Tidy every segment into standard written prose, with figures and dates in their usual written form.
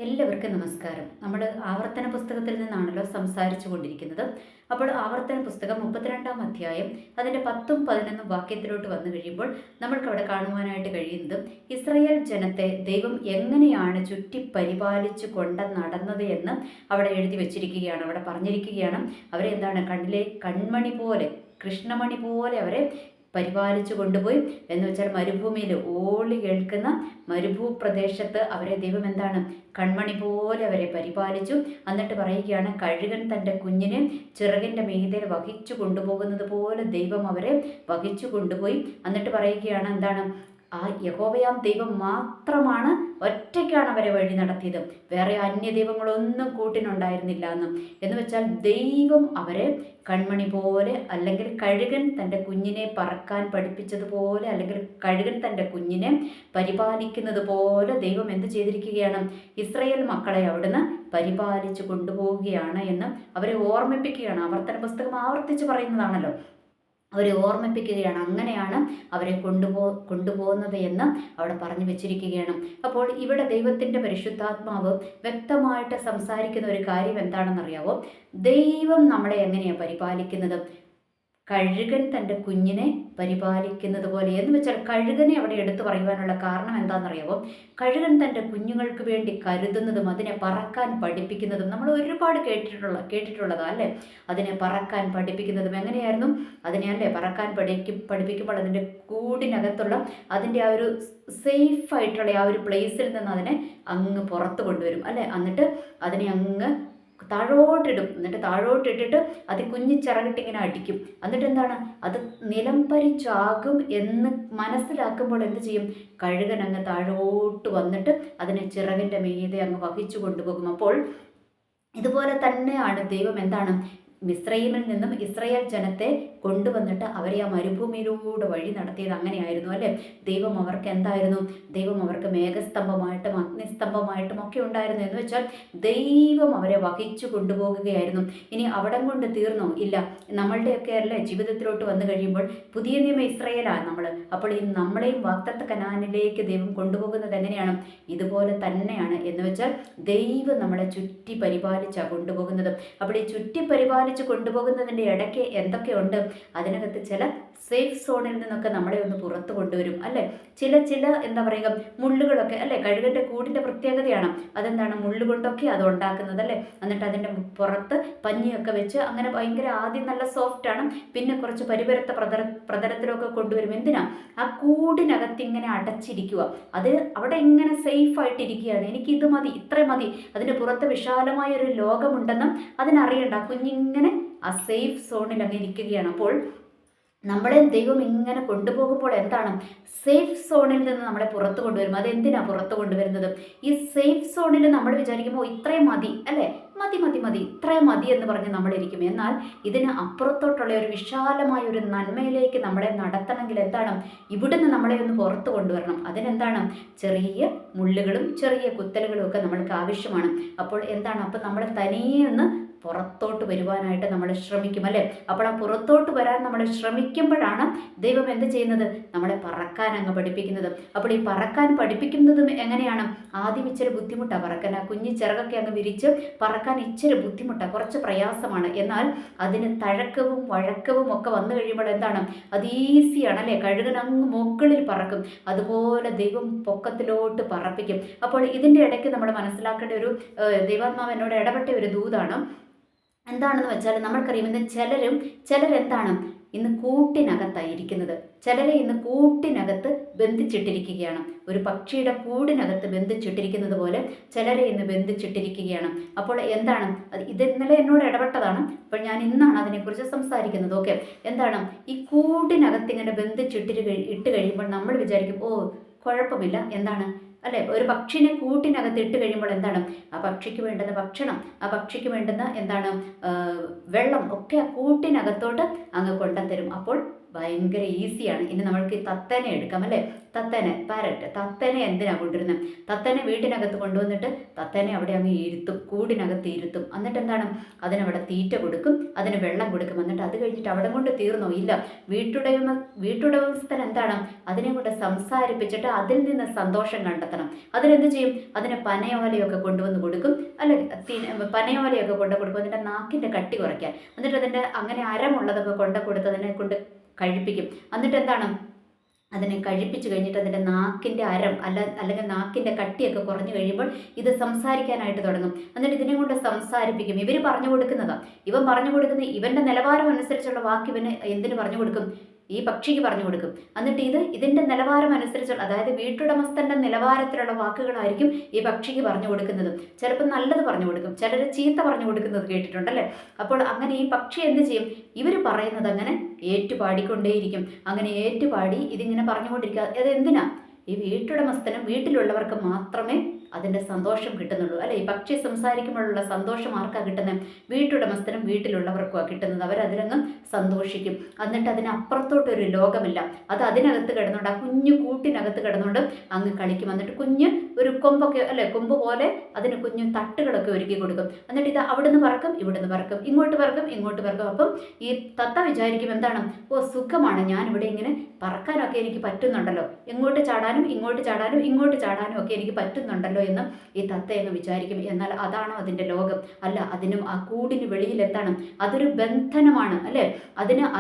എല്ലാവർക്കും നമസ്കാരം. നമ്മൾ ആവർത്തന പുസ്തകത്തിൽ നിന്നാണല്ലോ സംസാരിച്ചു കൊണ്ടിരിക്കുന്നത്. അപ്പോൾ ആവർത്തന പുസ്തകം 32-ാം അധ്യായം അതിൻ്റെ 10ഉം 11ഉം വാക്യത്തിലോട്ട് വന്നു കഴിയുമ്പോൾ നമ്മൾക്ക് അവിടെ കാണുവാനായിട്ട് കഴിയുന്നത് ഇസ്രായേൽ ജനത്തെ ദൈവം എങ്ങനെയാണ് ചുറ്റി പരിപാലിച്ചു കൊണ്ട് നടന്നത് എന്ന് അവിടെ എഴുതി വച്ചിരിക്കുകയാണ്. അവിടെ പറഞ്ഞിരിക്കുകയാണ്, അവരെ എന്താണ് കണ്ണിലെ കൺമണി പോലെ, കൃഷ്ണമണി പോലെ അവരെ പരിപാലിച്ചു കൊണ്ടുപോയി എന്ന് വെച്ചാൽ മരുഭൂമിയിൽ ഓളി കേൾക്കുന്ന മരുഭൂപ്രദേശത്ത് അവരെ ദൈവം എന്താണ് കൺമണി പോലെ അവരെ പരിപാലിച്ചു. എന്നിട്ട് പറയുകയാണ്, കഴുകൻ തൻ്റെ കുഞ്ഞിനെ ചിറകിൻ്റെ മീതെ വഹിച്ചു കൊണ്ടുപോകുന്നത് പോലെ ദൈവം അവരെ വഹിച്ചു കൊണ്ടുപോയി. എന്നിട്ട് പറയുകയാണ് എന്താണ്, ആ യഹോവയാം ദൈവം മാത്രമാണ്, ഒറ്റയ്ക്കാണ് അവരെ വഴി നടത്തിയത്, വേറെ അന്യദൈവങ്ങളൊന്നും കൂട്ടിനുണ്ടായിരുന്നില്ല എന്ന് വെച്ചാൽ ദൈവം അവരെ കൺമണി പോലെ, അല്ലെങ്കിൽ കഴുകൻ തൻ്റെ കുഞ്ഞിനെ പറക്കാൻ പഠിപ്പിച്ചതുപോലെ, അല്ലെങ്കിൽ കഴുകൻ തൻ്റെ കുഞ്ഞിനെ പരിപാലിക്കുന്നത് പോലെ ദൈവം എന്ത് ചെയ്തിരിക്കുകയാണ്, ഇസ്രായേൽ മക്കളെ അവിടുന്ന് പരിപാലിച്ചു കൊണ്ടുപോവുകയാണ് എന്ന് അവരെ ഓർമ്മിപ്പിക്കുകയാണ്. ആവർത്തന പുസ്തകം ആവർത്തിച്ച് പറയുന്നതാണല്ലോ, അവരെ ഓർമ്മിപ്പിക്കുകയാണ്. അങ്ങനെയാണ് അവരെ കൊണ്ടുപോകുന്നത് എന്ന് അവിടെ പറഞ്ഞു വെച്ചിരിക്കുകയാണ്. അപ്പോൾ ഇവിടെ ദൈവത്തിൻ്റെ പരിശുദ്ധാത്മാവ് വ്യക്തമായിട്ട് സംസാരിക്കുന്ന ഒരു കാര്യം എന്താണെന്നറിയാവോ? ദൈവം നമ്മളെ എങ്ങനെയാണ് പരിപാലിക്കുന്നത്? കഴുകൻ തൻ്റെ കുഞ്ഞിനെ പരിപാലിക്കുന്നത് പോലെ. എന്ന് വെച്ചാൽ കഴുകനെ അവിടെ എടുത്തു പറയുവാനുള്ള കാരണം എന്താണെന്നറിയാവോ? കഴുകൻ തൻ്റെ കുഞ്ഞുങ്ങൾക്ക് വേണ്ടി കരുതുന്നതും അതിനെ പറക്കാൻ പഠിപ്പിക്കുന്നതും നമ്മൾ ഒരുപാട് കേട്ടിട്ടുള്ളതാ അല്ലേ? അതിനെ പറക്കാൻ പഠിപ്പിക്കുന്നതും എങ്ങനെയായിരുന്നു? അതിനെ അല്ലേ പറക്കാൻ പഠിപ്പിക്കുമ്പോൾ അതിൻ്റെ കൂടിനകത്തുള്ള അതിൻ്റെ ആ ഒരു സേഫായിട്ടുള്ള ആ ഒരു പ്ലേസിൽ നിന്ന് അതിനെ അങ്ങ് പുറത്ത് കൊണ്ടുവരും അല്ലേ? എന്നിട്ട് അതിനെ അങ്ങ് താഴോട്ടിടും. എന്നിട്ട് താഴോട്ടിട്ടിട്ട് അത് കുഞ്ഞി ചിറകിട്ടിങ്ങനെ അടിക്കും. എന്നിട്ട് എന്താണ്, അത് നിലം പരിച്ചാകും എന്ന് മനസ്സിലാക്കുമ്പോൾ എന്ത് ചെയ്യും? കഴുകൻ അങ്ങ് താഴോട്ട് വന്നിട്ട് അതിനെ ചിറകിൻ്റെ മീതെ അങ്ങ് വഹിച്ചു കൊണ്ടുപോകും. അപ്പോൾ ഇതുപോലെ തന്നെയാണ് ദൈവം എന്താണ് മിസ്രൈമിൽ നിന്നും ഇസ്രായേൽ ജനത്തെ കൊണ്ടുവന്നിട്ട് അവരെ ആ മരുഭൂമിയിലൂടെ വഴി നടത്തിയത്. അങ്ങനെയായിരുന്നു അല്ലേ? ദൈവം അവർക്ക് എന്തായിരുന്നു? ദൈവം അവർക്ക് മേഘസ്തംഭമായിട്ടും അഗ്നിസ്തംഭമായിട്ടും ഒക്കെ ഉണ്ടായിരുന്നു. എന്ന് വെച്ചാൽ ദൈവം അവരെ വഹിച്ചു കൊണ്ടുപോകുകയായിരുന്നു. ഇനി അവിടം കൊണ്ട് തീർന്നോ? ഇല്ല. നമ്മളുടെയൊക്കെ അല്ലേ ജീവിതത്തിലോട്ട് വന്നു കഴിയുമ്പോൾ പുതിയ നിയമ ഇസ്രായേലാണ് നമ്മൾ. അപ്പോൾ ഈ നമ്മളെയും വാഗ്ദത്ത കനാനിലേക്ക് ദൈവം കൊണ്ടുപോകുന്നത് എങ്ങനെയാണ്? ഇതുപോലെ തന്നെയാണ്. എന്ന് വെച്ചാൽ ദൈവം നമ്മളെ ചുറ്റി പരിപാലിച്ചാണ് കൊണ്ടുപോകുന്നത്. അപ്പോൾ ഈ ചുറ്റി പരിപാലിച്ച് കൊണ്ടുപോകുന്നതിൻ്റെ ഇടയ്ക്ക് എന്തൊക്കെയുണ്ട്? അതിനകത്ത് ചില സേഫ് സോണിൽ നിന്നൊക്കെ നമ്മളെ ഒന്ന് പുറത്ത് കൊണ്ടുവരും അല്ലേ? ചില എന്താ പറയുക, മുള്ളുകളൊക്കെ അല്ലേ? കഴുകൻ്റെ കൂടിൻ്റെ പ്രത്യേകതയാണ് അതെന്താണ്, മുള്ളുകൊണ്ടൊക്കെ അത് ഉണ്ടാക്കുന്നത് അല്ലേ? എന്നിട്ട് അതിൻ്റെ പുറത്ത് പഞ്ഞിയൊക്കെ വെച്ച് അങ്ങനെ ഭയങ്കര ആദ്യം നല്ല സോഫ്റ്റാണ്, പിന്നെ കുറച്ച് പരിപരത്ത പ്രതലത്തിലൊക്കെ കൊണ്ടുവരും. എന്തിനാ? ആ കൂടിനകത്ത് ഇങ്ങനെ അടച്ചിരിക്കുക, അത് അവിടെ ഇങ്ങനെ സേഫായിട്ടിരിക്കുകയാണ്. എനിക്കിത് മതി, ഇത്ര മതി. അതിൻ്റെ പുറത്ത് വിശാലമായ ഒരു ലോകമുണ്ടെന്നും അതിനറിയണ്ട. കുഞ്ഞിങ്ങനെ ആ സേഫ് സോണിൽ അങ്ങ് ഇരിക്കുകയാണ്. അപ്പോൾ നമ്മളെ ദൈവം ഇങ്ങനെ കൊണ്ടുപോകുമ്പോൾ എന്താണ്, സേഫ് സോണിൽ നിന്ന് നമ്മളെ പുറത്ത് കൊണ്ടുവരും. അതെന്തിനാ പുറത്ത് കൊണ്ടുവരുന്നത്? ഈ സേഫ് സോണിൽ നമ്മൾ വിചാരിക്കുമ്പോൾ ഇത്രയും മതി അല്ലേ, മതി ഇത്രയും മതി എന്ന് പറഞ്ഞ് നമ്മളിരിക്കും. എന്നാൽ ഇതിന് അപ്പുറത്തോട്ടുള്ള ഒരു വിശാലമായ ഒരു നന്മയിലേക്ക് നമ്മളെ നടത്തണമെങ്കിൽ എന്താണ്, ഇവിടുന്ന് നമ്മളെ ഒന്ന് പുറത്ത് കൊണ്ടുവരണം. അതിനെന്താണ്, ചെറിയ മുള്ളുകളും ചെറിയ കുത്തലുകളും ഒക്കെ നമ്മൾക്ക് ആവശ്യമാണ്. അപ്പോൾ എന്താണ്, അപ്പോൾ നമ്മൾ തനിയെ ഒന്ന് പുറത്തോട്ട് വരുവാനായിട്ട് നമ്മൾ ശ്രമിക്കും അല്ലേ? അപ്പോൾ ആ പുറത്തോട്ട് വരാൻ നമ്മൾ ശ്രമിക്കുമ്പോഴാണ് ദൈവം എന്ത് ചെയ്യുന്നത്, നമ്മളെ പറക്കാൻ അങ്ങ് പഠിപ്പിക്കുന്നത്. അപ്പോൾ ഈ പറക്കാൻ പഠിപ്പിക്കുന്നതും എങ്ങനെയാണ്? ആദ്യം ഇച്ചിരി ബുദ്ധിമുട്ടാണ് പറക്കാൻ. ആ കുഞ്ഞി ചിറകൊക്കെ അങ്ങ് വിരിച്ച് പറക്കാൻ ഇച്ചിരി ബുദ്ധിമുട്ടാണ്, കുറച്ച് പ്രയാസമാണ്. എന്നാൽ അതിന് തഴക്കവും വഴക്കവും ഒക്കെ വന്നു കഴിയുമ്പോൾ എന്താണ്, അത് ഈസിയാണ് അല്ലേ? കഴുകൻ അങ്ങ് മുകളിൽ പറക്കും, അതുപോലെ ദൈവം പൊക്കത്തിലോട്ട് പറപ്പിക്കും. അപ്പോൾ ഇതിൻ്റെ ഇടയ്ക്ക് നമ്മൾ മനസ്സിലാക്കേണ്ട ഒരു ദൈവാത്മാവ് എന്നോട് ഇടപെട്ട ഒരു ദൂതാണ്. എന്താണെന്ന് വെച്ചാൽ നമ്മൾക്കറിയാം, ഇന്ന് ചിലരെന്താണ് ഇന്ന് കൂട്ടിനകത്തായിരിക്കുന്നത്. ചിലരെ ഇന്ന് കൂട്ടിനകത്ത് ബന്ധിച്ചിട്ടിരിക്കുകയാണ്. ഒരു പക്ഷിയുടെ കൂടിനകത്ത് ബന്ധിച്ചിട്ടിരിക്കുന്നത് പോലെ ചിലരെ ഇന്ന് ബന്ധിച്ചിട്ടിരിക്കുകയാണ്. അപ്പോൾ എന്താണ്, ഇത് ഇന്നലെ എന്നോട് ഇടപെട്ടതാണ്. അപ്പോൾ ഞാൻ ഇന്നാണ് അതിനെക്കുറിച്ച് സംസാരിക്കുന്നത്. ഓക്കെ, എന്താണ് ഈ കൂടിനകത്ത് ഇങ്ങനെ ഇട്ട് കഴിയുമ്പോൾ നമ്മൾ വിചാരിക്കും, ഓ കുഴപ്പമില്ല, എന്താണ് അല്ലേ? ഒരു പക്ഷിനെ കൂട്ടിനകത്ത് ഇട്ട് കഴിയുമ്പോൾ എന്താണ്, ആ പക്ഷിക്ക് വേണ്ടുന്ന ഭക്ഷണം, ആ പക്ഷിക്ക് വേണ്ടുന്ന എന്താണ് വെള്ളം ഒക്കെ ആ കൂട്ടിനകത്തോട്ട് അങ്ങ് കൊണ്ടുതരും. അപ്പോൾ ഭയങ്കര ഈസിയാണ്. ഇനി നമ്മൾക്ക് ഈ തത്തേനെ എടുക്കാം അല്ലേ? തത്തേനെ പാരറ്റ് തത്തേനെ എന്തിനാ കൊണ്ടിരുന്നത്? തത്തേനെ വീട്ടിനകത്ത് കൊണ്ടുവന്നിട്ട് തത്തേനെ അവിടെ അങ്ങ് ഇരുത്തും, കൂടിനകത്ത് ഇരുത്തും. എന്നിട്ട് എന്താണ്, അതിനവിടെ തീറ്റ കൊടുക്കും, അതിന് വെള്ളം കൊടുക്കും. എന്നിട്ട് അത് കഴിഞ്ഞിട്ട് അവിടെ കൊണ്ട് തീർന്നോ? ഇല്ല. വീട്ടുടമസ്ഥൻ എന്താണ്, അതിനെ കൊണ്ട് സംസാരിപ്പിച്ചിട്ട് അതിൽ നിന്ന് സന്തോഷം കണ്ടെത്തണം. അതിനെന്ത് ചെയ്യും? അതിന് പനയോലയൊക്കെ കൊണ്ടുവന്ന് കൊടുക്കും, അല്ലെ പനയോലയൊക്കെ കൊടുക്കും. അതിൻ്റെ നാക്കിൻ്റെ കട്ടി കുറയ്ക്കാൻ. എന്നിട്ട് അതിൻ്റെ അങ്ങനെ അരമുള്ളതൊക്കെ കൊടുത്ത് അതിനെ കൊണ്ട് കഴിപ്പിക്കും. എന്നിട്ട് എന്താണ്, അതിനെ കഴിപ്പിച്ച് കഴിഞ്ഞിട്ട് അതിൻ്റെ നാക്കിൻ്റെ അരം അല്ലെങ്കിൽ നാക്കിൻ്റെ കട്ടിയൊക്കെ കുറഞ്ഞു കഴിയുമ്പോൾ ഇത് സംസാരിക്കാനായിട്ട് തുടങ്ങും. എന്നിട്ട് ഇതിനെ കൊണ്ട് സംസാരിപ്പിക്കും. ഇവർ പറഞ്ഞു കൊടുക്കുന്നതാണ്, ഇവൻ പറഞ്ഞു കൊടുക്കുന്ന ഇവൻ്റെ നിലവാരം അനുസരിച്ചുള്ള വാക്ക് ഇവന് എന്തിനു പറഞ്ഞു കൊടുക്കും? ഈ പക്ഷിക്ക് പറഞ്ഞു കൊടുക്കും. എന്നിട്ട് ഇതിൻ്റെ നിലവാരം അനുസരിച്ചുള്ള, അതായത് വീട്ടുടമസ്ഥൻ്റെ നിലവാരത്തിലുള്ള വാക്കുകളായിരിക്കും ഈ പക്ഷിക്ക് പറഞ്ഞു കൊടുക്കുന്നത്. ചിലപ്പോൾ നല്ലത് പറഞ്ഞു കൊടുക്കും, ചിലർ ചീത്ത പറഞ്ഞു കൊടുക്കുന്നത് കേട്ടിട്ടുണ്ടല്ലേ. അപ്പോൾ അങ്ങനെ ഈ പക്ഷി എന്ത് ചെയ്യും? ഇവർ പറയുന്നത് അങ്ങനെ ഏറ്റുപാടിക്കൊണ്ടേയിരിക്കും. അങ്ങനെ ഏറ്റുപാടി ഇതിങ്ങനെ പറഞ്ഞുകൊണ്ടിരിക്കുക. അതെന്തിനാ? ഈ വീട്ടുടമസ്ഥനും വീട്ടിലുള്ളവർക്ക് മാത്രമേ അതിൻ്റെ സന്തോഷം കിട്ടുന്നുള്ളൂ, അല്ലെ? ഈ പക്ഷി സംസാരിക്കുമ്പോഴുള്ള സന്തോഷം ആർക്കാണ് കിട്ടുന്നത്? വീട്ടുടമസ്ഥനും വീട്ടിലുള്ളവർക്കുമാണ് കിട്ടുന്നത്. അവരതിലങ്ങ് സന്തോഷിക്കും. എന്നിട്ട് അതിനപ്പുറത്തോട്ടൊരു ലോകമില്ല. അത് അതിനകത്ത് കിടന്നുകൊണ്ട്, ആ കുഞ്ഞു കൂട്ടിനകത്ത് കിടന്നുകൊണ്ട് അങ്ങ് കളിക്കും. എന്നിട്ട് കുഞ്ഞ് ഒരു കൊമ്പൊക്കെ, അല്ലെ, കൊമ്പ് പോലെ അതിന് കുഞ്ഞു തട്ടുകളൊക്കെ ഒരുക്കി കൊടുക്കും. എന്നിട്ട് ഇത് അവിടുന്ന് പറക്കും, ഇവിടുന്ന് പറക്കും, ഇങ്ങോട്ട് പറക്കും, ഇങ്ങോട്ട് പറക്കും. അപ്പം ഈ തത്ത വിചാരിക്കും എന്താണ്, ഓ സുഖമാണ്, ഞാനിവിടെ ഇങ്ങനെ പറക്കാനൊക്കെ എനിക്ക് പറ്റുന്നുണ്ടല്ലോ, ഇങ്ങോട്ട് ചാടാനും ഇങ്ങോട്ട് ചാടാനും ഇങ്ങോട്ട് ചാടാനും ഒക്കെ എനിക്ക് പറ്റുന്നുണ്ടല്ലോ എന്ന് ഈ തത്തയെന്ന് വിചാരിക്കും. എന്നാൽ അതാണോ അതിൻ്റെ ലോകം? അല്ല. അതിനും ആ കൂടിന് വെളിയിൽ എന്താണ്? അതൊരു ബന്ധനമാണ്, അല്ലേ?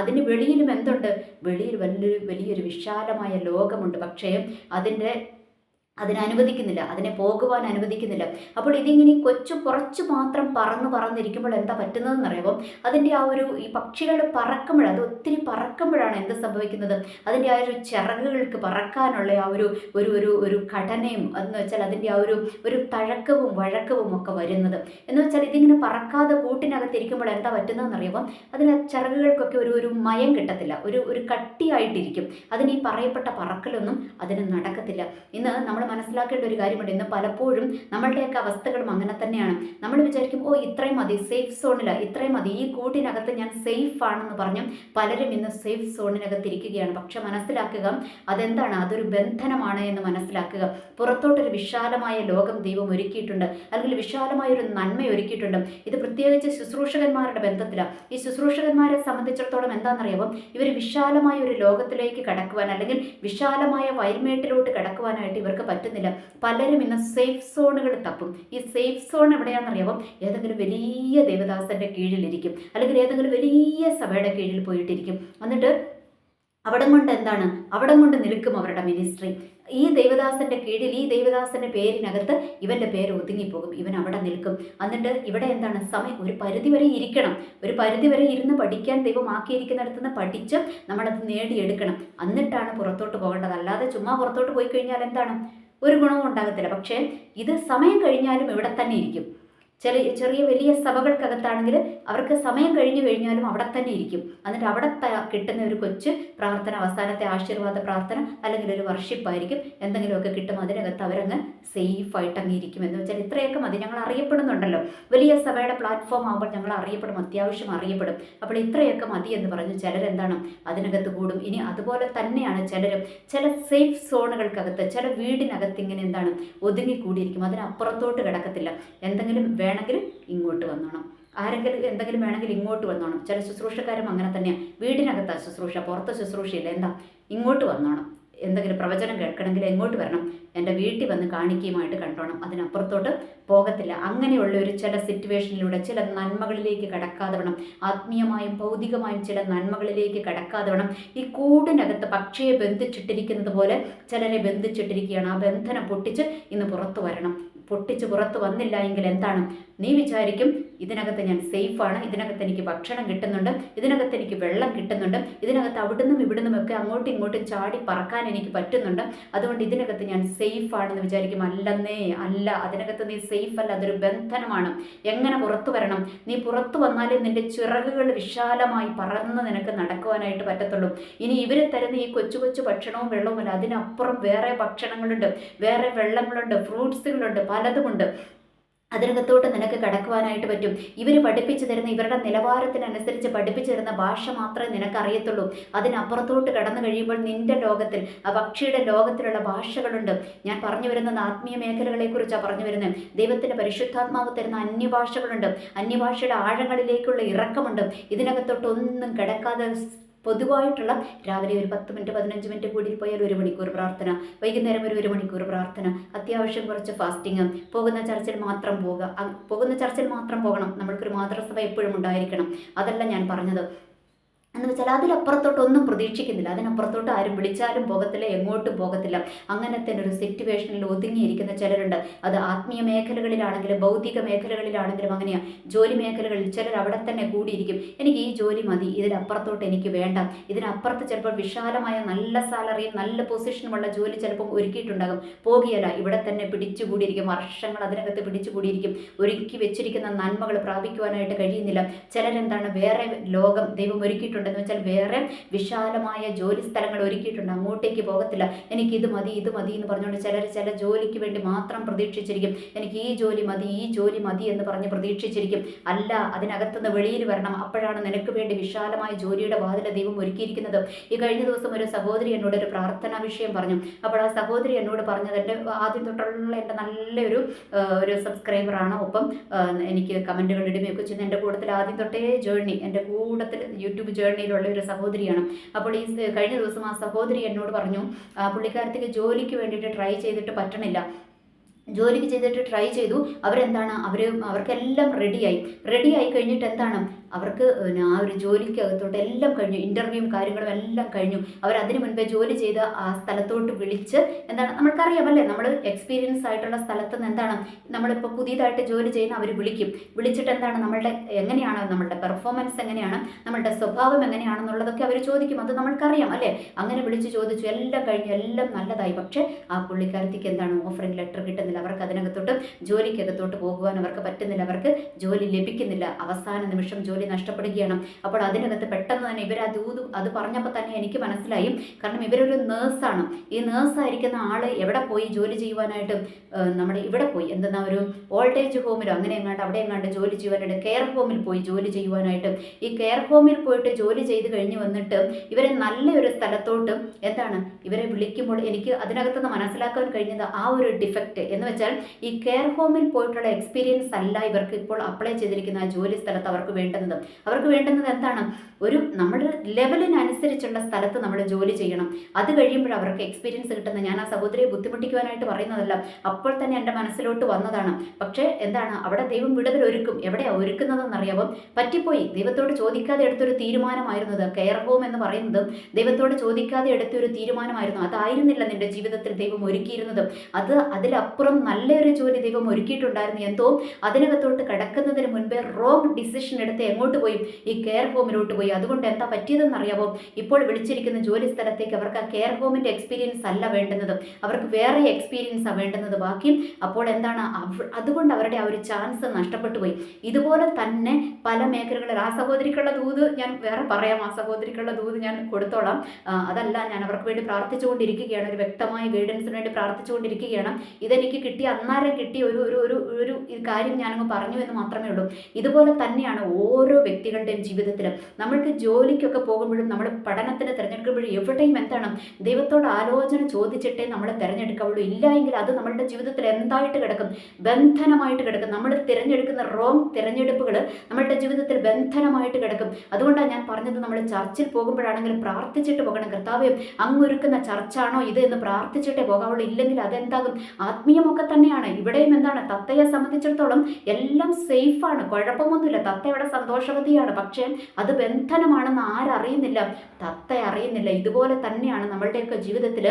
അതിന് വെളിയിലും എന്തുണ്ട്? വെളിയിൽ വലിയൊരു വിശാലമായ ലോകമുണ്ട്. പക്ഷേ അതിനനുവദിക്കുന്നില്ല, അതിനെ പോകുവാൻ അനുവദിക്കുന്നില്ല. അപ്പോൾ ഇതിങ്ങനെ കുറച്ച് മാത്രം പറന്നിരിക്കുമ്പോൾ എന്താ പറ്റുന്നതെന്ന് അറിയുമ്പോൾ, അതിൻ്റെ ഈ പക്ഷികൾ പറക്കുമ്പോൾ, അത് ഒത്തിരി പറക്കുമ്പോഴാണ് എന്ത് സംഭവിക്കുന്നത്? അതിൻ്റെ ആ ഒരു ചിറകുകൾക്ക് പറക്കാനുള്ള ആ ഒരു ഘടനയും എന്ന് വെച്ചാൽ അതിൻ്റെ ആ ഒരു തഴക്കവും വഴക്കവും ഒക്കെ വരുന്നത്. എന്ന് വെച്ചാൽ ഇതിങ്ങനെ പറക്കാതെ കൂട്ടിനകത്തിരിക്കുമ്പോൾ എന്താ പറ്റുന്നതെന്ന് അറിയുമ്പോൾ, അതിന് ചിറകുകൾക്കൊക്കെ ഒരു മയം കിട്ടത്തില്ല, ഒരു കട്ടിയായിട്ടിരിക്കും. അതിന് ഈ പറയപ്പെട്ട പറക്കലൊന്നും അതിന് നടക്കത്തില്ല. ഇന്ന് നമ്മൾ മനസ്സിലാക്കേണ്ട ഒരു കാര്യമുണ്ട്. ഇന്ന് പലപ്പോഴും നമ്മളുടെയൊക്കെ അവസ്ഥകളും അങ്ങനെ തന്നെയാണ്. നമ്മൾ വിചാരിക്കും, ഓ ഇത്രയും മതി, സേഫ് സോണില്ല, ഇത്രയും മതി, ഈ കൂട്ടിനകത്ത് ഞാൻ സേഫ് ആണെന്ന് പറഞ്ഞും പലരും ഇന്ന് സേഫ് സോണിനകത്ത് ഇരിക്കുകയാണ്. പക്ഷെ മനസ്സിലാക്കുക, അതെന്താണ്? അതൊരു ബന്ധനമാണ് എന്ന് മനസ്സിലാക്കുക. പുറത്തോട്ടൊരു വിശാലമായ ലോകം ദൈവം ഒരുക്കിയിട്ടുണ്ട്, അല്ലെങ്കിൽ വിശാലമായ ഒരു നന്മ ഒരുക്കിയിട്ടുണ്ട്. ഇത് പ്രത്യേകിച്ച് ശുശ്രൂഷകന്മാരുടെ ബന്ധത്തിലാണ്. ഈ ശുശ്രൂഷകന്മാരെ സംബന്ധിച്ചിടത്തോളം എന്താണെന്നറിയാമോ, ഇവർ വിശാലമായ ഒരു ലോകത്തിലേക്ക് കടക്കുവാൻ, അല്ലെങ്കിൽ വിശാലമായ വയൽമേട്ടിലോട്ട് കടക്കുവാനായിട്ട് ഇവർക്ക് പറ്റുന്നില്ല. പലരും ഇന്ന് സേഫ് സോണുകൾ തപ്പും. ഈ സേഫ് സോൺ എവിടെയാണെന്നറിയാമോ? ഏതെങ്കിലും വലിയ ദേവദാസന്റെ കീഴിലിരിക്കും, അല്ലെങ്കിൽ ഏതെങ്കിലും വലിയ സഭയുടെ കീഴിൽ പോയിട്ടിരിക്കും. എന്നിട്ട് അവിടം കൊണ്ട് നിൽക്കും അവരുടെ മിനിസ്ട്രി. ഈ ദേവദാസന്റെ കീഴിൽ, ഈ ദേവദാസന്റെ പേരിനകത്ത് ഇവന്റെ പേര് ഒതുങ്ങിപ്പോകും. ഇവൻ അവിടെ നിൽക്കും. എന്നിട്ട് ഇവിടെ സമയം ഒരു പരിധിവരെ ഇരിക്കണം. ഒരു പരിധിവരെ ഇരുന്ന് പഠിക്കാൻ ദൈവം ആക്കിയിരിക്കുന്നിടത്തുനിന്ന് പഠിച്ച് നമ്മളത് നേടിയെടുക്കണം. എന്നിട്ടാണ് പുറത്തോട്ട് പോകേണ്ടത്. അല്ലാതെ ചുമ്മാ പുറത്തോട്ട് പോയി കഴിഞ്ഞാൽ ഒരു ഗുണവും ഉണ്ടാകത്തില്ല. പക്ഷേ ഇത് സമയം കഴിഞ്ഞാലും ഇവിടെ തന്നെ ഇരിക്കും. ചെറിയ വലിയ സഭകൾക്കകത്താണെങ്കിൽ അവർക്ക് സമയം കഴിഞ്ഞാലും അവിടെ തന്നെ ഇരിക്കും. എന്നിട്ട് അവിടെ കിട്ടുന്ന ഒരു കൊച്ചു പ്രാർത്ഥന, അവസാനത്തെ ആശീർവാദ പ്രാർത്ഥന, അല്ലെങ്കിൽ ഒരു വർഷിപ്പായിരിക്കും, എന്തെങ്കിലുമൊക്കെ കിട്ടും. അതിനകത്ത് അവരങ്ങ് സേഫായിട്ട് അങ്ങ് ഇരിക്കും. എന്ന് വെച്ചാൽ ഇത്രയൊക്കെ മതി, ഞങ്ങൾ അറിയപ്പെടുന്നുണ്ടല്ലോ, വലിയ സഭയുടെ പ്ലാറ്റ്ഫോം ആകുമ്പോൾ ഞങ്ങൾ അറിയപ്പെടും, അത്യാവശ്യം അറിയപ്പെടും, അപ്പോൾ ഇത്രയൊക്കെ മതി എന്ന് പറഞ്ഞ് ചിലരെന്താണ് അതിനകത്ത് കൂടും. ഇനി അതുപോലെ തന്നെയാണ് ചില സേഫ് സോണുകൾക്കകത്ത്, ചില വീടിനകത്ത് ഇങ്ങനെ ഒതുങ്ങിക്കൂടിയിരിക്കും. അതിനപ്പുറത്തോട്ട് കിടക്കത്തില്ല. എന്തെങ്കിലും വേണമെങ്കിൽ ഇങ്ങോട്ട് വന്നോണം, ആരെങ്കിലും എന്തെങ്കിലും വേണമെങ്കിൽ ഇങ്ങോട്ട് വന്നോണം. ചില ശുശ്രൂഷക്കാരും അങ്ങനെ തന്നെയാണ്. വീടിനകത്താണ് ശുശ്രൂഷ, പുറത്ത് ശുശ്രൂഷയില്ല. ഇങ്ങോട്ട് വന്നോണം. എന്തെങ്കിലും പ്രവചനം കേൾക്കണമെങ്കിൽ എങ്ങോട്ട് വരണം? എൻ്റെ വീട്ടിൽ വന്ന് കാണിക്കുകയുമായിട്ട് കണ്ടോണം. അതിനപ്പുറത്തോട്ട് പോകത്തില്ല. അങ്ങനെയുള്ള ചില സിറ്റുവേഷനിലൂടെ ചില നന്മകളിലേക്ക് കടക്കാതെ വേണം, ആത്മീയമായും ഭൗതികമായും ചില നന്മകളിലേക്ക് കടക്കാതെ വേണം. ഈ കൂടിനകത്ത് പക്ഷിയെ ബന്ധിച്ചിട്ടിരിക്കുന്നത് പോലെ ചിലരെ ബന്ധിച്ചിട്ടിരിക്കുകയാണ്. ആ ബന്ധനം പൊട്ടിച്ച് ഇന്ന് പുറത്തു വരണം. പൊട്ടിച്ച് പുറത്ത് വന്നില്ല എങ്കിൽ നീ വിചാരിക്കും, ഇതിനകത്ത് ഞാൻ സേഫാണ്, ഇതിനകത്ത് എനിക്ക് ഭക്ഷണം കിട്ടുന്നുണ്ട്, ഇതിനകത്ത് എനിക്ക് വെള്ളം കിട്ടുന്നുണ്ട്, ഇതിനകത്ത് അവിടുന്നും ഇവിടുന്നുമൊക്കെ അങ്ങോട്ടും ഇങ്ങോട്ടും ചാടി പറക്കാൻ എനിക്ക് പറ്റുന്നുണ്ട്, അതുകൊണ്ട് ഇതിനകത്ത് ഞാൻ സേഫാണെന്ന് വിചാരിക്കും. അല്ലെന്നേ അല്ല, അതിനകത്ത് നീ സേഫ് അല്ല, അതൊരു ബന്ധനമാണ്. എങ്ങനെ പുറത്തു വരണം? നീ പുറത്തു വന്നാലേ നിന്റെ ചിറകുകൾ വിശാലമായി പറന്ന് നിനക്ക് നടക്കുവാനായിട്ട് പറ്റത്തുള്ളൂ. ഇനി ഇവർ തരുന്ന ഈ കൊച്ചു കൊച്ചു ഭക്ഷണവും വെള്ളവുമല്ല, അതിനപ്പുറം വേറെ ഭക്ഷണങ്ങളുണ്ട്, വേറെ വെള്ളങ്ങളുണ്ട്, ഫ്രൂട്ട്സുകളുണ്ട്, പലതുമുണ്ട്. അതിനകത്തോട്ട് നിനക്ക് കടക്കുവാനായിട്ട് പറ്റും. ഇവർ പഠിപ്പിച്ചു തരുന്ന ഇവരുടെ നിലവാരത്തിനനുസരിച്ച് പഠിപ്പിച്ചു തരുന്ന ഭാഷ മാത്രമേ നിനക്കറിയത്തുള്ളൂ. അതിനപ്പുറത്തോട്ട് കടന്നു കഴിയുമ്പോൾ നിന്റെ ലോകത്തിൽ, ആ പക്ഷിയുടെ ലോകത്തിലുള്ള ഭാഷകളുണ്ട്. ഞാൻ പറഞ്ഞു വരുന്നത് ആത്മീയ മേഖലകളെക്കുറിച്ചാണ് പറഞ്ഞു വരുന്നത്. ദൈവത്തിൻ്റെ പരിശുദ്ധാത്മാവ് തരുന്ന അന്യഭാഷകളുണ്ട്. അന്യഭാഷയുടെ ആഴങ്ങളിലേക്കുള്ള ഇറക്കമുണ്ട്. ഇതിനകത്തോട്ടൊന്നും കിടക്കാതെ പൊതുവായിട്ടുള്ള രാവിലെ ഒരു 10 മിനിറ്റ് 15 മിനിറ്റ് കൂടി പോയാൽ 1 മണിക്കൂർ പ്രാർത്ഥന, വൈകുന്നേരം ഒരു 1 മണിക്കൂർ പ്രാർത്ഥന, അത്യാവശ്യം കുറച്ച് ഫാസ്റ്റിങ്, പോകുന്ന ചർച്ചിൽ മാത്രം പോകുക, പോകുന്ന ചർച്ചിൽ മാത്രം പോകണം. നമ്മൾക്കൊരു മാതൃസഭ എപ്പോഴും ഉണ്ടായിരിക്കണം. അതല്ല ഞാൻ പറഞ്ഞത്. എന്ന് വെച്ചാൽ അതിലപ്പുറത്തോട്ടൊന്നും പ്രതീക്ഷിക്കുന്നില്ല. അതിനപ്പുറത്തോട്ട് ആരും വിളിച്ചാലും പോകത്തില്ല, എങ്ങോട്ടും പോകത്തില്ല. അങ്ങനത്തെ ഒരു സിറ്റുവേഷനിൽ ഒതുങ്ങിയിരിക്കുന്ന ചിലരുണ്ട്. അത് ആത്മീയ മേഖലകളിലാണെങ്കിലും ഭൗതിക മേഖലകളിലാണെങ്കിലും അങ്ങനെയാണ്. ജോലി മേഖലകളിൽ ചിലർ അവിടെ തന്നെ കൂടിയിരിക്കും. എനിക്ക് ഈ ജോലി മതി, ഇതിനപ്പുറത്തോട്ട് എനിക്ക് വേണ്ട. ഇതിനപ്പുറത്ത് ചിലപ്പോൾ വിശാലമായ നല്ല സാലറിയും നല്ല പൊസിഷനുമുള്ള ജോലി ചിലപ്പോൾ ഒരുക്കിയിട്ടുണ്ടാകും. പോകുകയല്ല, ഇവിടെ തന്നെ പിടിച്ചുകൂടിയിരിക്കും. വർഷങ്ങൾ അതിനകത്ത് പിടിച്ചുകൂടിയിരിക്കും. ഒരുക്കി വെച്ചിരിക്കുന്ന നന്മകൾ പ്രാപിക്കുവാനായിട്ട് കഴിയുന്നില്ല. ചിലരെന്താണ്, വേറെ ലോകം ദൈവം ഒരുക്കിയിട്ടുണ്ട് എന്ന് വെച്ചാൽ വേറെ വിശാലമായ ജോലി സ്ഥലങ്ങൾ ഒരുക്കിയിട്ടുണ്ട്. അങ്ങോട്ടേക്ക് പോകത്തില്ല. എനിക്ക് ഇത് മതി ഇത് മതി എന്ന് പറഞ്ഞുകൊണ്ട് ചില ജോലിക്ക് വേണ്ടി മാത്രം പ്രതീക്ഷിച്ചിരിക്കും. എനിക്ക് ഈ ജോലി മതി എന്ന് പറഞ്ഞ് പ്രതീക്ഷിച്ചിരിക്കും. അല്ല, അതിനകത്തുനിന്ന് വെളിയിൽ വരണം. അപ്പോഴാണ് നിനക്ക് വേണ്ടി വിശാലമായ ജോലിയുടെ വാതിൽ ദൈവം ഒരുക്കിയിരിക്കുന്നത്. ഈ കഴിഞ്ഞ ദിവസം ഒരു സഹോദരി എന്നോട് ഒരു പ്രാർത്ഥനാ വിഷയം പറഞ്ഞു. അപ്പോൾ ആ സഹോദരി എന്നോട് പറഞ്ഞത്, എൻ്റെ ആദ്യം തൊട്ടുള്ള എൻ്റെ നല്ലൊരു സബ്സ്ക്രൈബറാണ്. ഒപ്പം എനിക്ക് കമൻറ്റുകൾ ഇടുകയൊക്കെ ചെയ്യുന്ന എൻ്റെ കൂട്ടത്തിൽ ആദ്യം തൊട്ടേ എൻ്റെ കൂട്ടത്തിൽ യൂട്യൂബ് ജേർണിയിലുള്ള ഒരു സഹോദരിയാണ്. അപ്പോൾ ഈ കഴിഞ്ഞ ദിവസം ആ സഹോദരി എന്നോട് പറഞ്ഞു, പുള്ളിക്കാരത്തേക്ക് ജോലിക്ക് വേണ്ടിയിട്ട് ട്രൈ ചെയ്തിട്ട് പറ്റണില്ല. ജോലിക്ക് ട്രൈ ചെയ്തു. അവർക്കെല്ലാം റെഡിയായി കഴിഞ്ഞിട്ട് എന്താണ്, അവർക്ക് ആ ഒരു ജോലിക്കകത്തോട്ട് എല്ലാം കഴിഞ്ഞു. ഇൻ്റർവ്യൂവും കാര്യങ്ങളും എല്ലാം കഴിഞ്ഞു. അതിനു മുൻപേ ജോലി ചെയ്ത ആ സ്ഥലത്തോട്ട് വിളിച്ച്, എന്താണ്, നമ്മൾക്കറിയാമല്ലേ, നമ്മൾ എക്സ്പീരിയൻസ് ആയിട്ടുള്ള സ്ഥലത്ത് നിന്ന് എന്താണ്, നമ്മളിപ്പോൾ പുതിയതായിട്ട് ജോലി ചെയ്യുന്ന അവർ വിളിച്ചിട്ട് എന്താണ്, എങ്ങനെയാണ് നമ്മളുടെ പെർഫോമൻസ് എങ്ങനെയാണ്, നമ്മളുടെ സ്വഭാവം എങ്ങനെയാണെന്നുള്ളതൊക്കെ അവർ ചോദിക്കും. അത് നമ്മൾക്കറിയാം അല്ലേ. അങ്ങനെ വിളിച്ച് ചോദിച്ചു, എല്ലാം കഴിഞ്ഞു, എല്ലാം നല്ലതായി. പക്ഷേ ആ പുള്ളിക്കാരത്തേക്ക് എന്താണ്, ഓഫറിംഗ് ലെറ്റർ കിട്ടുന്നില്ല. അവർക്ക് അതിനകത്തോട്ട് ജോലിക്കകത്തോട്ട് പോകുവാൻ അവർക്ക് പറ്റുന്നില്ല. അവർക്ക് ജോലി ലഭിക്കുന്നില്ല. അവസാന നിമിഷം ജോലി നഷ്ടപ്പെടുകയാണ്. അപ്പോൾ അതിനകത്ത് പെട്ടെന്ന് തന്നെ അത് പറഞ്ഞപ്പോൾ തന്നെ എനിക്ക് മനസ്സിലായി. കാരണം ഇവരൊരു നേഴ്സാണ്. ഈ നേഴ്സായിരിക്കുന്ന ആള് എവിടെ പോയി ജോലി ചെയ്യുവാനായിട്ട്, നമ്മുടെ ഇവിടെ പോയി ഒരു ഓൾഡ് ഏജ് ഹോമിലോ അവിടെ എങ്ങാണ്ട് ജോലി ചെയ്യുവാനായിട്ട് കെയർ ഹോമിൽ പോയി ജോലി ചെയ്യുവാനായിട്ട്. ഈ കെയർ ഹോമിൽ പോയിട്ട് ജോലി ചെയ്ത് കഴിഞ്ഞ് വന്നിട്ട് ഇവരെ നല്ലൊരു സ്ഥലത്തോട്ട് ഇവരെ വിളിക്കുമ്പോൾ എനിക്ക് അതിനകത്തുനിന്ന് മനസ്സിലാക്കാൻ കഴിഞ്ഞത് ആ ഒരു ഡിഫക്റ്റ് എന്ന് വെച്ചാൽ, ഈ കെയർ ഹോമിൽ പോയിട്ടുള്ള എക്സ്പീരിയൻസ് അല്ല ഇവർക്ക് ഇപ്പോൾ അപ്ലൈ ചെയ്തിരിക്കുന്ന ആ ജോലി സ്ഥലത്ത് അവർക്ക് വേണ്ടുന്നത് എന്താണ്, നമ്മുടെ ലെവലിനനുസരിച്ചുള്ള സ്ഥലത്ത് നമ്മൾ ജോലി ചെയ്യണം. അത് കഴിയുമ്പോൾ അവർക്ക് എക്സ്പീരിയൻസ് കിട്ടുന്നത്. ഞാൻ ആ സഹോദരിയെ ബുദ്ധിമുട്ടിക്കുവാനായിട്ട് പറയുന്നതല്ല, അപ്പോൾ തന്നെ എൻ്റെ മനസ്സിലോട്ട് വന്നതാണ്. പക്ഷേ അവിടെ ദൈവം വിടുതൽ ഒരുക്കും. എവിടെയാണ് ഒരുക്കുന്നതെന്നറിയാമോ? പറ്റിപ്പോയി. ദൈവത്തോട് ചോദിക്കാതെ എടുത്തൊരു തീരുമാനമായിരുന്നത്. കെയർ ഹോം എന്ന് പറയുന്നത് ദൈവത്തോട് ചോദിക്കാതെ എടുത്തൊരു തീരുമാനമായിരുന്നു. അതായിരുന്നില്ല നിന്റെ ജീവിതത്തിൽ ദൈവം ഒരുക്കിയിരുന്നത്. അതിലപ്പുറം നല്ലൊരു ജോലി ദൈവം ഒരുക്കിയിട്ടുണ്ടായിരുന്നു. എന്തോ അതിനകത്തോട്ട് കിടക്കുന്നതിന് മുൻപേ റോങ് ഡിസിഷൻ എടുത്ത് എങ്ങോട്ട് പോയി, ഈ കെയർ ഹോമിലോട്ട് പോയി. അതുകൊണ്ട് എന്താ പറ്റിയതെന്ന് അറിയാമോ? ഇപ്പോൾ വിളിച്ചിരിക്കുന്ന ജോലി സ്ഥലത്തേക്ക് അവർക്ക് ആ കെയർ ഹോമിൻ്റെ എക്സ്പീരിയൻസ് അല്ല വേണ്ടുന്നത്, അവർക്ക് വേറെ എക്സ്പീരിയൻസാണ് വേണ്ടുന്നത്. ബാക്കി അപ്പോൾ അതുകൊണ്ട് അവരുടെ ആ ഒരു ചാൻസ് നഷ്ടപ്പെട്ടു പോയി. ഇതുപോലെ തന്നെ പല മേഖലകളിൽ ആ സഹോദരിക്കുള്ള ദൂത് ഞാൻ വേറെ പറയാം. ആ സഹോദരിക്കുള്ള ദൂത് ഞാൻ കൊടുത്തോളാം. അതല്ല, ഞാൻ അവർക്ക് വേണ്ടി പ്രാർത്ഥിച്ചുകൊണ്ടിരിക്കുകയാണ്. ഒരു വ്യക്തമായ ഗൈഡൻസിന് വേണ്ടി പ്രാർത്ഥിച്ചുകൊണ്ടിരിക്കുകയാണ്. ഇതെനിക്ക് അന്നേരം കിട്ടിയ ഒരു കാര്യം ഞാനങ്ങ് പറഞ്ഞു എന്ന് മാത്രമേ ഉള്ളൂ. ഇതുപോലെ തന്നെയാണ് ഓരോ വ്യക്തികളുടെയും ജീവിതത്തിൽ. നമ്മൾക്ക് ജോലിക്കൊക്കെ പോകുമ്പോഴും നമ്മൾ പഠനത്തിന് തിരഞ്ഞെടുക്കുമ്പോഴും എവിടെയും ദൈവത്തോട് ആലോചന ചോദിച്ചിട്ടേ നമ്മൾ തിരഞ്ഞെടുക്കാവുള്ളൂ. ഇല്ല എങ്കിൽ അത് നമ്മളുടെ ജീവിതത്തിൽ എന്തായിട്ട് കിടക്കും, ബന്ധനമായിട്ട് കിടക്കും. നമ്മൾ തിരഞ്ഞെടുക്കുന്ന റോങ് തിരഞ്ഞെടുപ്പുകൾ നമ്മളുടെ ജീവിതത്തിൽ ബന്ധനമായിട്ട് കിടക്കും. അതുകൊണ്ടാണ് ഞാൻ പറഞ്ഞത്, നമ്മൾ ചർച്ചിൽ പോകുമ്പോഴാണെങ്കിലും പ്രാർത്ഥിച്ചിട്ട് പോകണം. കർത്താവേ, അങ്ങൊരുക്കുന്ന ചർച്ചാണോ ഇത് എന്ന് പ്രാർത്ഥിച്ചിട്ടേ പോകാവുള്ളൂ. ഇല്ലെങ്കിൽ അതെന്താകും, ആത്മീയമൊക്കെ തന്നെയാണ്. ഇവിടെയും തത്തയെ സംബന്ധിച്ചിടത്തോളം എല്ലാം സേഫാണ്, കുഴപ്പമൊന്നുമില്ല. തത്ത ഇവിടെ സന്തോഷവതിയാണ്. പക്ഷേ അത് ബന്ധനമാണെന്ന് ആരറിയുന്നില്ല, തത്ത അറിയുന്നില്ല. ഇതുപോലെ തന്നെയാണ് നമ്മളുടെയൊക്കെ ജീവിതത്തിൽ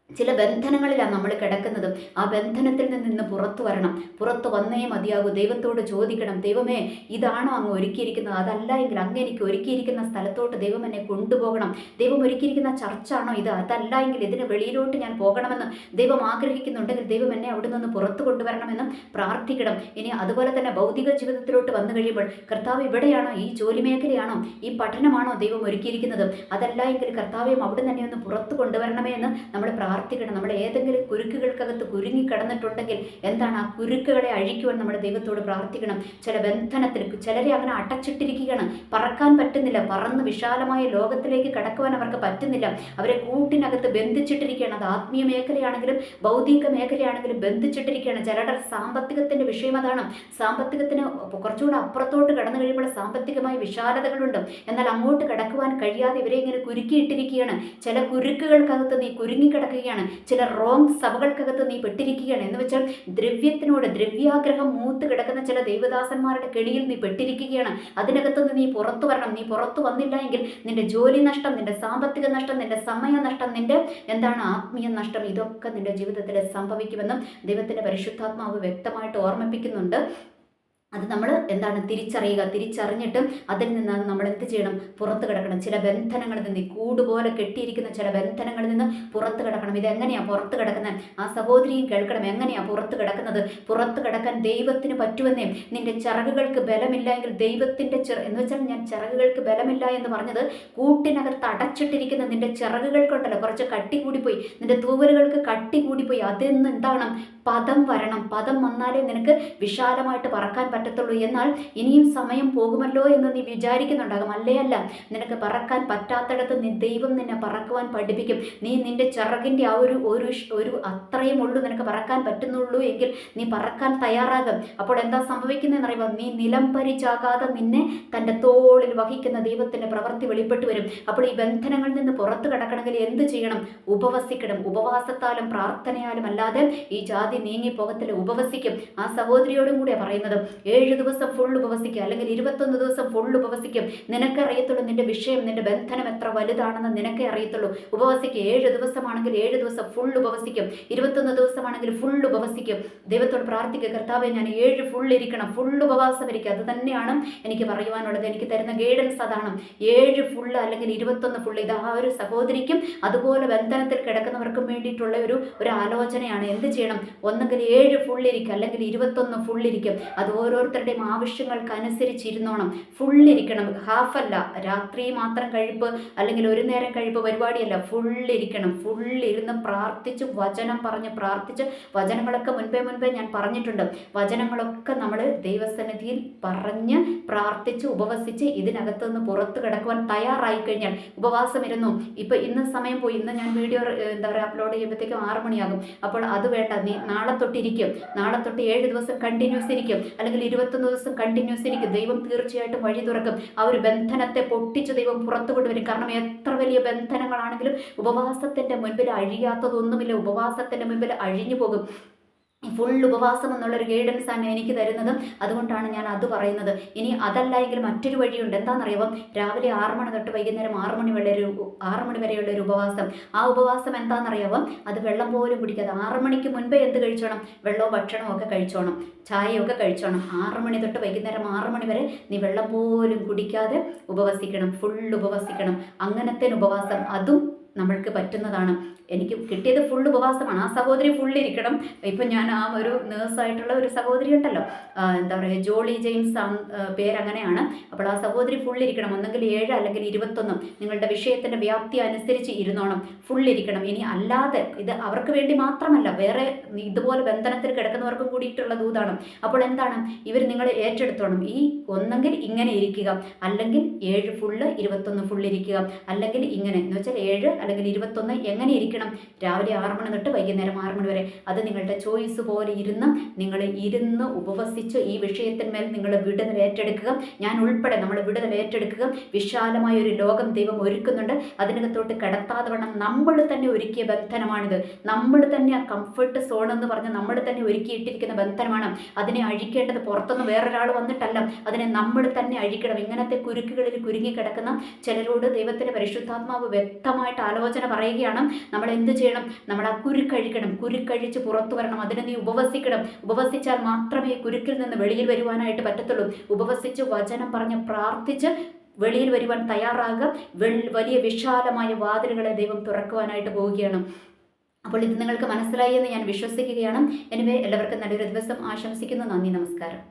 ചില ബന്ധനങ്ങളിലാണ് നമ്മൾ കിടക്കുന്നത്. ആ ബന്ധനത്തിൽ നിന്ന് പുറത്തു വരണം. പുറത്തു വന്നേ മതിയാകൂ. ദൈവത്തോട് ചോദിക്കണം, ദൈവമേ, ഇതാണോ അങ്ങ് ഒരുക്കിയിരിക്കുന്നത്? അതല്ല എങ്കിൽ അങ്ങ് എനിക്ക് ഒരുക്കിയിരിക്കുന്ന സ്ഥലത്തോട്ട് ദൈവം എന്നെ കൊണ്ടുപോകണം. ദൈവം ഒരുക്കിയിരിക്കുന്ന ചർച്ചാണോ ഇത്? അതല്ല എങ്കിൽ ഇതിന് വെളിയിലോട്ട് ഞാൻ പോകണമെന്ന് ദൈവം ആഗ്രഹിക്കുന്നുണ്ടെങ്കിൽ ദൈവം എന്നെ അവിടെ നിന്ന് പുറത്തു കൊണ്ടുവരണമെന്ന് പ്രാർത്ഥിക്കണം. ഇനി അതുപോലെ തന്നെ ഭൗതിക ജീവിതത്തിലോട്ട് വന്നു കഴിയുമ്പോൾ, കർത്താവ് ഇവിടെയാണോ, ഈ ജോലി മേഖലയാണോ, ഈ പഠനമാണോ ദൈവം ഒരുക്കിയിരിക്കുന്നത്? അതല്ല എങ്കിൽ കർത്താവെയും അവിടെ തന്നെ ഒന്ന് പുറത്തു കൊണ്ടുവരണമേ എന്ന് നമ്മൾ പ്രാർത്ഥിക്കണം. നമ്മൾ ഏതെങ്കിലും കുരുക്കുകൾക്കകത്ത് കുരുങ്ങി കിടന്നിട്ടുണ്ടെങ്കിൽ എന്താണ്, ആ കുരുക്കുകളെ അഴിക്കുവാൻ നമ്മുടെ ദൈവത്തോട് പ്രാർത്ഥിക്കണം. ചില ബന്ധനത്തിൽ ചിലരെ അങ്ങനെ അടച്ചിട്ടിരിക്കുകയാണ്, പറക്കാൻ പറ്റുന്നില്ല, പറന്ന് വിശാലമായ ലോകത്തിലേക്ക് കടക്കുവാൻ അവർക്ക് പറ്റുന്നില്ല. അവരെ കൂട്ടിനകത്ത് ബന്ധിച്ചിട്ടിരിക്കുകയാണ്. അത് ആത്മീയ മേഖലയാണെങ്കിലും ഭൗതിക മേഖലയാണെങ്കിലും ബന്ധിച്ചിട്ടിരിക്കുകയാണ്. ചിലരുടെ സാമ്പത്തികത്തിൻ്റെ വിഷയം അതാണ്. സാമ്പത്തികത്തിന് കുറച്ചുകൂടെ അപ്പുറത്തോട്ട് കടന്നു കഴിയുമ്പോൾ സാമ്പത്തികമായ വിശാലതകളുണ്ട്, എന്നാൽ അങ്ങോട്ട് കടക്കുവാൻ കഴിയാതെ ഇവരെ ഇങ്ങനെ കുരുക്കിയിട്ടിരിക്കുകയാണ്. ചില കുരുക്കുകൾക്കകത്ത് നീ കുരുങ്ങിക്കിടക്കുകയാണ്, ചില റോങ് സഭകൾക്കകത്ത് നീ പെട്ടിരിക്കുകയാണ്. എന്ന് വെച്ചാൽ ദ്രവ്യത്തിനോട് ദ്രവ്യാഗ്രഹം മൂത്ത് കിടക്കുന്ന ചില ദൈവദാസന്മാരുടെ കെണിയിൽ നീ പെട്ടിരിക്കുകയാണ്. അതിനകത്തുനിന്ന് നീ പുറത്തു വരണം. നീ പുറത്തു വന്നില്ല എങ്കിൽ നിന്റെ ജോലി നഷ്ടം, നിന്റെ സാമ്പത്തിക നഷ്ടം, നിന്റെ സമയ നഷ്ടം, നിന്റെ ആത്മീയ നഷ്ടം, ഇതൊക്കെ നിന്റെ ജീവിതത്തിൽ സംഭവിക്കുമെന്നും ദൈവത്തിന്റെ പരിശുദ്ധാത്മാവ് വ്യക്തമായിട്ട് ഓർമ്മിപ്പിക്കുന്നുണ്ട്. അത് നമ്മൾ തിരിച്ചറിയുക. തിരിച്ചറിഞ്ഞിട്ടും അതിൽ നിന്ന് നമ്മൾ എന്ത് ചെയ്യണം, പുറത്ത് കിടക്കണം. ചില ബന്ധനങ്ങളിൽ നിന്ന്, കൂടുപോലെ കെട്ടിയിരിക്കുന്ന ചില ബന്ധനങ്ങളിൽ നിന്ന് പുറത്ത് കിടക്കണം. ഇതെങ്ങനെയാണ് പുറത്ത് കിടക്കുന്നത്? ആ സഹോദരിയും കേൾക്കണം. എങ്ങനെയാണ് പുറത്ത് കിടക്കുന്നത്? പുറത്ത് കിടക്കാൻ ദൈവത്തിന് പറ്റുമെന്നേ. നിന്റെ ചിറകുകൾക്ക് ബലമില്ല എങ്കിൽ ദൈവത്തിൻ്റെ എന്ന് വെച്ചാൽ ഞാൻ ചിറകുകൾക്ക് ബലമില്ല എന്ന് പറഞ്ഞത്, കൂട്ടിനകത്ത് അടച്ചിട്ടിരിക്കുന്ന നിന്റെ ചിറകുകൾക്കുണ്ടല്ലോ കുറച്ച് കട്ടി കൂടിപ്പോയി, നിന്റെ തൂവലുകൾക്ക് കട്ടി കൂടിപ്പോയി. അതിൽ നിന്ന് പദം വരണം. പദം വന്നാലേ നിനക്ക് വിശാലമായിട്ട് പറക്കാൻ പറ്റത്തുള്ളൂ. എന്നാൽ ഇനിയും സമയം പോകുമല്ലോ എന്ന് നീ വിചാരിക്കുന്നുണ്ടാകും. അല്ല, നിനക്ക് പറക്കാൻ പറ്റാത്തടത്ത് ദൈവം നിന്നെ പറക്കുവാൻ പഠിപ്പിക്കും. നീ നിന്റെ ചിറകിൻ്റെ ആ ഒരു അത്രയും ഉള്ളൂ നിനക്ക് പറക്കാൻ പറ്റുന്നുള്ളൂ എങ്കിൽ നീ പറക്കാൻ തയ്യാറാകും. അപ്പോൾ എന്താ സംഭവിക്കുന്നതെന്ന് അറിയുമ്പോൾ, നീ നിലം പരിചാകാതെ നിന്നെ തൻ്റെ തോളിൽ വഹിക്കുന്ന ദൈവത്തിൻ്റെ പ്രവൃത്തി വെളിപ്പെട്ടു വരും. അപ്പോൾ ഈ ബന്ധനങ്ങളിൽ നിന്ന് പുറത്തു കിടക്കണമെങ്കിൽ എന്ത് ചെയ്യണം? ഉപവസിക്കണം. ഉപവാസത്താലും പ്രാർത്ഥനയാലും അല്ലാതെ ഈ ജാതി നീങ്ങി പോകത്തില്ല. ഉപവസിക്കും. ആ സഹോദരിയോടും കൂടിയാണ് പറയുന്നത്, 7 ദിവസം ഫുൾ ഉപവസിക്കുക, അല്ലെങ്കിൽ 21 ദിവസം ഫുൾ ഉപവസിക്കും. നിനക്ക് അറിയത്തുള്ളൂ നിന്റെ വിഷയം, നിന്റെ ബന്ധനം എത്ര വലുതാണെന്ന് നിനക്കേ അറിയത്തുള്ളൂ. ഉപവസിക്കുക. 7 ദിവസമാണെങ്കിൽ 7 ദിവസം ഫുൾ ഉപവസിക്കും. 21 ദിവസമാണെങ്കിൽ ഫുൾ ഉപവസിക്കും. ദൈവത്തോട് പ്രാർത്ഥിക്കുക, കർത്താവേ ഞാൻ 7 ഫുൾ ഇരിക്കണം, ഫുൾ ഉപവാസം ഇരിക്കുക. അത് തന്നെയാണ് എനിക്ക് പറയുവാനുള്ളത്. എനിക്ക് തരുന്ന ഗൈഡൻസ് അതാണ്. 7 ഫുൾ അല്ലെങ്കിൽ 21 ഫുൾ. ഇത് ആ ഒരു സഹോദരിക്കും അതുപോലെ ബന്ധനത്തിൽ കിടക്കുന്നവർക്കും വേണ്ടിയിട്ടുള്ള ഒരു ആലോചനയാണ്. എന്ത് ചെയ്യണം? ഒന്നെങ്കിൽ 7 ഫുൾ ഇരിക്കുക, അല്ലെങ്കിൽ 21 ഫുൾ ഇരിക്കും. അത് ഓരോരുത്തരുടെയും ആവശ്യങ്ങൾക്കനുസരിച്ചിരുന്നോണം. ഫുള്ളിരിക്കണം. ഹാഫല്ല, രാത്രി മാത്രം കഴിപ്പ് അല്ലെങ്കിൽ ഒരു നേരം കഴിപ്പ് പരിപാടിയല്ല. ഫുള്ളിരിക്കണം. ഫുള്ളിരുന്ന് പ്രാർത്ഥിച്ച് വചനം പറഞ്ഞ് പ്രാർത്ഥിച്ച്, വചനങ്ങളൊക്കെ മുൻപേ ഞാൻ പറഞ്ഞിട്ടുണ്ട്. വചനങ്ങളൊക്കെ നമ്മൾ ദൈവസന്നിധിയിൽ പറഞ്ഞ് പ്രാർത്ഥിച്ച് ഉപവസിച്ച് ഇതിനകത്തുനിന്ന് പുറത്ത് കിടക്കുവാൻ തയ്യാറായി കഴിഞ്ഞാൽ, ഉപവാസം ഇരുന്നു. ഇന്ന് സമയം പോയി, ഇന്ന് ഞാൻ വീഡിയോ അപ്ലോഡ് ചെയ്യുമ്പോഴത്തേക്കും 6 മണിയാകും. അപ്പോൾ അത് വേണ്ട, നീ നാളെ തൊട്ടിരിക്കും. നാളെ തൊട്ട് 7 ദിവസം കണ്ടിന്യൂസ് ഇരിക്കും, അല്ലെങ്കിൽ 21 ദിവസം കണ്ടിന്യൂസ് ഇരിക്കും. ദൈവം തീർച്ചയായിട്ടും വഴി തുറക്കും. ആ ഒരു ബന്ധനത്തെ പൊട്ടിച്ച് ദൈവം പുറത്തു കൊണ്ടുവരും. കാരണം എത്ര വലിയ ബന്ധനങ്ങളാണെങ്കിലും ഉപവാസത്തിൻ്റെ മുൻപിൽ അഴിയാത്തതൊന്നുമില്ല. ഉപവാസത്തിൻ്റെ മുൻപിൽ അഴിഞ്ഞു പോകും. ഫുൾ ഉപവാസം എന്നുള്ളൊരു ഗൈഡൻസ് ആണ് എനിക്ക് തരുന്നത്. അതുകൊണ്ടാണ് ഞാൻ അത് പറയുന്നത്. ഇനി അതല്ല എങ്കിൽ മറ്റൊരു വഴിയുണ്ട്. എന്താണെന്നറിയാമോ? രാവിലെ 6 മണി തൊട്ട് വൈകുന്നേരം 6 മണി വരെയുള്ള ഒരു ഉപവാസം. ആ ഉപവാസം എന്താണെന്നറിയാമോ? അത് വെള്ളം പോലും കുടിക്കാതെ 6 മണിക്ക് മുൻപേ എന്ത് കഴിച്ചോണം? വെള്ളവും ഭക്ഷണവും ഒക്കെ കഴിച്ചോണം, ചായയൊക്കെ കഴിച്ചോണം. 6 മണി തൊട്ട് വൈകുന്നേരം 6 മണി വരെ നീ വെള്ളം പോലും കുടിക്കാതെ ഉപവസിക്കണം. ഫുൾ ഉപവസിക്കണം. അങ്ങനത്തെ ഉപവാസം അതും നമ്മൾക്ക് പറ്റുന്നതാണ്. എനിക്ക് കിട്ടിയത് ഫുൾ ഉപവാസമാണ്. ആ സഹോദരി ഫുള്ളിരിക്കണം. ഇപ്പം ഞാൻ ആ ഒരു നേഴ്സായിട്ടുള്ള ഒരു സഹോദരി ഉണ്ടല്ലോ, ജോളി ജെയിംസ് പേരങ്ങനെയാണ്. അപ്പോൾ ആ സഹോദരി ഫുള്ളിരിക്കണം. ഒന്നെങ്കിൽ 7 അല്ലെങ്കിൽ 21. നിങ്ങളുടെ വിഷയത്തിൻ്റെ വ്യാപ്തി അനുസരിച്ച് ഇരുന്നോണം. ഫുള്ളിരിക്കണം. ഇനി അല്ലാതെ ഇത് അവർക്ക് വേണ്ടി മാത്രമല്ല, വേറെ ഇതുപോലെ ബന്ധനത്തിൽ കിടക്കുന്നവർക്കും കൂടിയിട്ടുള്ള ദൂതാണ്. അപ്പോൾ എന്താണ്? നിങ്ങൾ ഏറ്റെടുത്തോണം. ഒന്നെങ്കിൽ ഇങ്ങനെ ഇരിക്കുക, അല്ലെങ്കിൽ 7 ഫുള്ള് 21 ഫുള്ളിരിക്കുക, അല്ലെങ്കിൽ ഇങ്ങനെ എന്ന് വെച്ചാൽ 7 അല്ലെങ്കിൽ 21 എങ്ങനെ ഇരിക്കണം? രാവിലെ 6 മണി തൊട്ട് വൈകുന്നേരം 6 മണി വരെ. അത് നിങ്ങളുടെ ചോയ്സ് പോലെ നിങ്ങൾ ഇരുന്ന് ഉപവസിച്ച് ഈ വിഷയത്തിന്മേൽ നിങ്ങൾ വിടുതൽ ഏറ്റെടുക്കുക. ഞാൻ ഉൾപ്പെടെ നമ്മൾ വിടുതൽ ഏറ്റെടുക്കുക. വിശാലമായ ഒരു ലോകം ദൈവം ഒരുക്കുന്നുണ്ട്. അതിനകത്തോട്ട് കടത്താതെ വണ്ണം നമ്മൾ തന്നെ ഒരുക്കിയ ബന്ധനമാണിത്. നമ്മൾ തന്നെ ആ കംഫർട്ട് സോൺ എന്ന് പറഞ്ഞ് നമ്മൾ തന്നെ ഒരുക്കിയിട്ടിരിക്കുന്ന ബന്ധനമാണ്. അതിനെ അഴിക്കേണ്ടത് പുറത്തുനിന്ന് വേറൊരാൾ വന്നിട്ടല്ല, അതിനെ നമ്മൾ തന്നെ അഴിക്കണം. ഇങ്ങനത്തെ കുരുക്കുകളിൽ കുരുങ്ങിക്കിടക്കുന്ന ചിലരോട് ദൈവത്തിൻ്റെ പരിശുദ്ധാത്മാവ് വ്യക്തമായിട്ട് ആലോചന പറയുകയാണ്. നമ്മൾ എന്ത് ചെയ്യണം? നമ്മൾ ആ കുരുക്കഴിക്കണം. കുരുക്കഴിച്ച് പുറത്തു വരണം. അതിന് നീ ഉപവസിക്കണം. ഉപവസിച്ചാൽ മാത്രമേ കുരുക്കിൽ നിന്ന് വെളിയിൽ വരുവാനായിട്ട് പറ്റത്തുള്ളൂ. ഉപവസിച്ച് വചനം പറഞ്ഞ് പ്രാർത്ഥിച്ച് വെളിയിൽ വരുവാൻ തയ്യാറാകുക. വലിയ വിശാലമായ വാതിലുകളെ ദൈവം തുറക്കുവാനായിട്ട് പോവുകയാണ്. അപ്പോൾ ഇത് നിങ്ങൾക്ക് മനസ്സിലായി എന്ന് ഞാൻ വിശ്വസിക്കുകയാണ്. എനിവേ, എല്ലാവർക്കും നല്ലൊരു ദിവസം ആശംസിക്കുന്നു. നന്ദി, നമസ്കാരം.